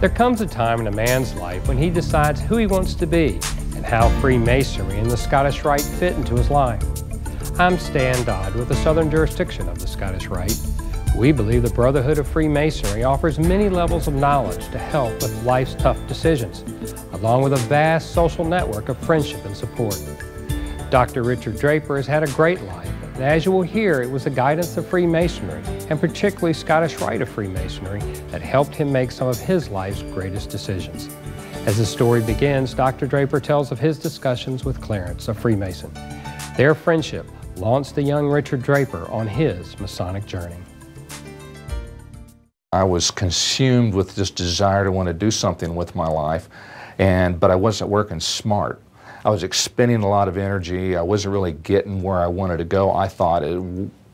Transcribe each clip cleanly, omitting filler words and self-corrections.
There comes a time in a man's life when he decides who he wants to be and how Freemasonry and the Scottish Rite fit into his life. I'm Stan Dodd with the Southern Jurisdiction of the Scottish Rite. We believe the Brotherhood of Freemasonry offers many levels of knowledge to help with life's tough decisions, along with a vast social network of friendship and support. Dr. Richard Draper has had a great life, and as you will hear, it was the guidance of Freemasonry, and particularly Scottish Rite of Freemasonry, that helped him make some of his life's greatest decisions. As the story begins, Dr. Draper tells of his discussions with Clarence, a Freemason. Their friendship launched the young Richard Draper on his Masonic journey. I was consumed with this desire to want to do something with my life, but I wasn't working smart. I was expending a lot of energy. I wasn't really getting where I wanted to go. I thought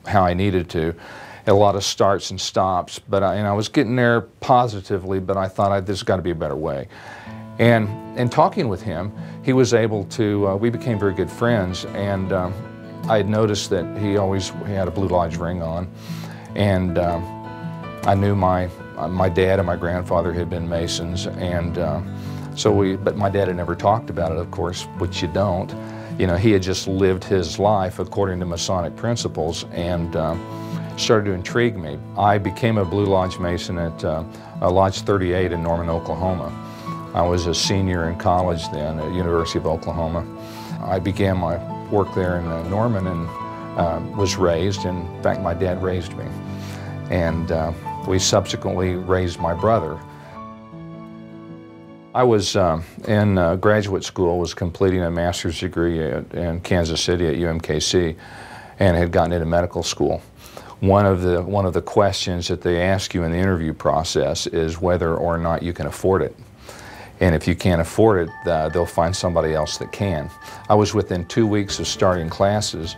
how I needed to. A lot of starts and stops, but I was getting there positively, but I thought there's got to be a better way. And in talking with him, he was able to, we became very good friends, and I had noticed that he had a Blue Lodge ring on, and I knew my dad and my grandfather had been Masons, and but my dad had never talked about it, of course, which you don't. You know, he had just lived his life according to Masonic principles, and started to intrigue me. I became a Blue Lodge Mason at Lodge 38 in Norman, Oklahoma. I was a senior in college then at University of Oklahoma. I began my work there in Norman and was raised. In fact, my dad raised me. And we subsequently raised my brother. I was in graduate school, was completing a master's degree in Kansas City at UMKC, and had gotten into medical school. One of the questions that they ask you in the interview process is whether or not you can afford it. And if you can't afford it, they'll find somebody else that can. I was within 2 weeks of starting classes,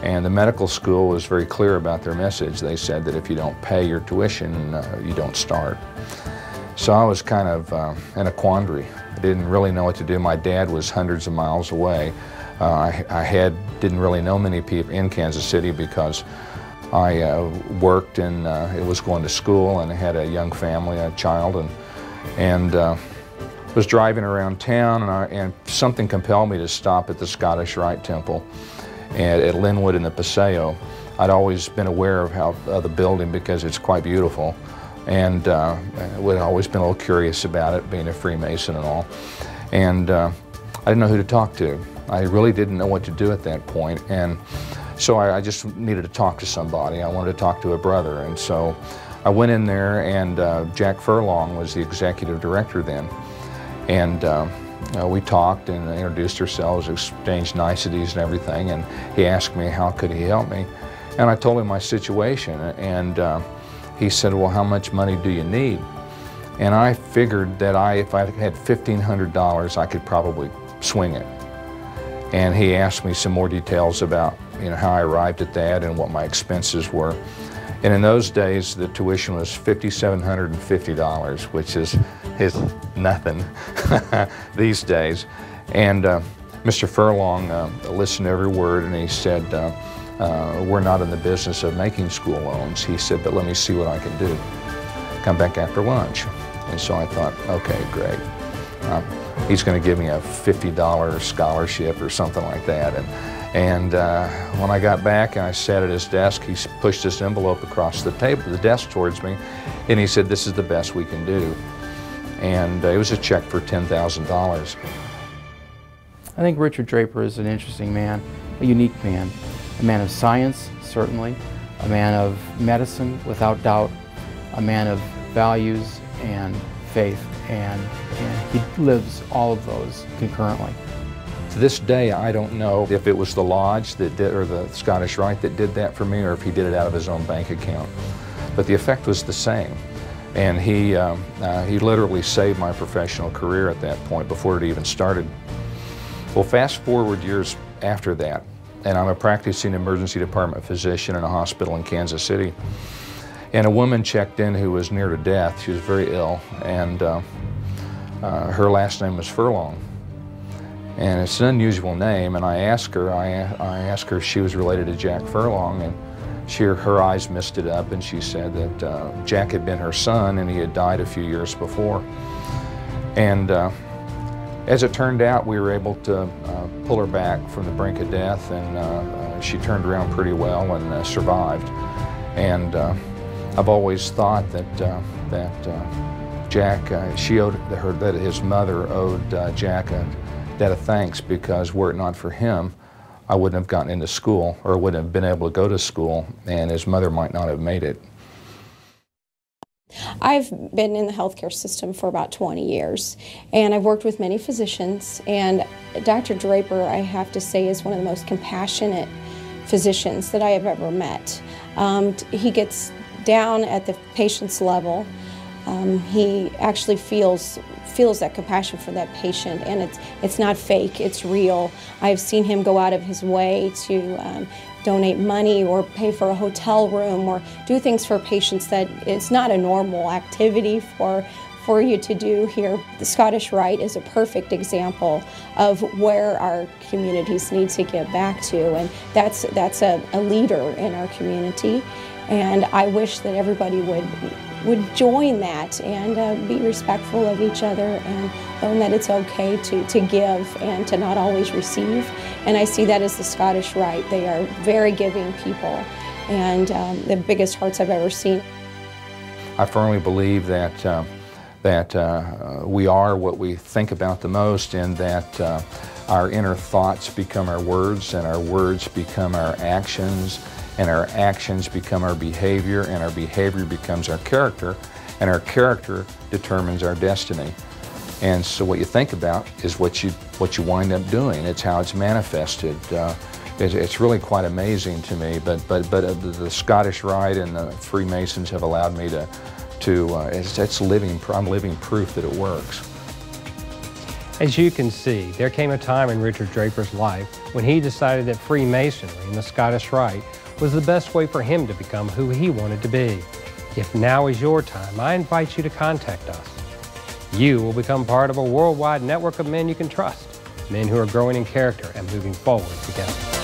and the medical school was very clear about their message. They said that if you don't pay your tuition, you don't start. So I was kind of in a quandary. I didn't really know what to do. My dad was hundreds of miles away. I didn't really know many people in Kansas City because I worked and was going to school, and I had a young family, a child, and was driving around town, and something compelled me to stop at the Scottish Rite Temple at Linwood in the Paseo. I'd always been aware of the building because it's quite beautiful, and I'd always been a little curious about it, being a Freemason and all. And I didn't know who to talk to. I really didn't know what to do at that point, and so I just needed to talk to somebody. I wanted to talk to a brother, and so I went in there, and Jack Furlong was the executive director then. And we talked and introduced ourselves, exchanged niceties and everything, and he asked me how could he help me. And I told him my situation, and he said, well, how much money do you need? And I figured that if I had $1,500, I could probably swing it. And he asked me some more details about how I arrived at that and what my expenses were. And in those days, the tuition was $5,750, which is nothing these days. And Mr. Furlong listened to every word, and he said, we're not in the business of making school loans. He said, but let me see what I can do. Come back after lunch. And so I thought, okay, great. He's going to give me a $50 scholarship or something like that. And when I got back and I sat at his desk, he pushed this envelope across the desk towards me, and he said, this is the best we can do. And it was a check for $10,000. I think Richard Draper is an interesting man, a unique man, a man of science, certainly, a man of medicine, without doubt, a man of values and faith, and he lives all of those concurrently. To this day, I don't know if it was the Lodge that did, or the Scottish Rite that did that for me, or if he did it out of his own bank account. But the effect was the same. And he literally saved my professional career at that point before it even started. Well, fast forward years after that, and I'm a practicing emergency department physician in a hospital in Kansas City. And a woman checked in who was near to death. She was very ill, and her last name was Furlong. And it's an unusual name, and I asked her if she was related to Jack Furlong, and her eyes misted up, and she said that Jack had been her son, and he had died a few years before. And as it turned out, we were able to pull her back from the brink of death, and she turned around pretty well and survived. And I've always thought that Jack, she owed her, that his mother owed Jack a debt of thanks, because were it not for him, I wouldn't have gotten into school, or wouldn't have been able to go to school, and his mother might not have made it. I've been in the healthcare system for about 20 years, and I've worked with many physicians, and Dr. Draper, I have to say, is one of the most compassionate physicians that I have ever met. He gets down at the patient's level. He actually feels that compassion for that patient, and it's not fake, it's real. I've seen him go out of his way to donate money or pay for a hotel room or do things for patients that it's not a normal activity for you to do here. The Scottish Rite is a perfect example of where our communities need to get back to, and that's a leader in our community, and I wish that everybody would join that and be respectful of each other and learn that it's okay to give and to not always receive. And I see that as the Scottish Rite. They are very giving people, and the biggest hearts I've ever seen. I firmly believe that we are what we think about the most, and that our inner thoughts become our words, and our words become our actions, and our actions become our behavior, and our behavior becomes our character, and our character determines our destiny. And so what you think about is what you wind up doing. It's how it's manifested. It's really quite amazing to me. But the Scottish Rite and the Freemasons have allowed me I'm living proof that it works. As you can see, there came a time in Richard Draper's life when he decided that Freemasonry and the Scottish Rite was the best way for him to become who he wanted to be. If now is your time, I invite you to contact us. You will become part of a worldwide network of men you can trust, men who are growing in character and moving forward together.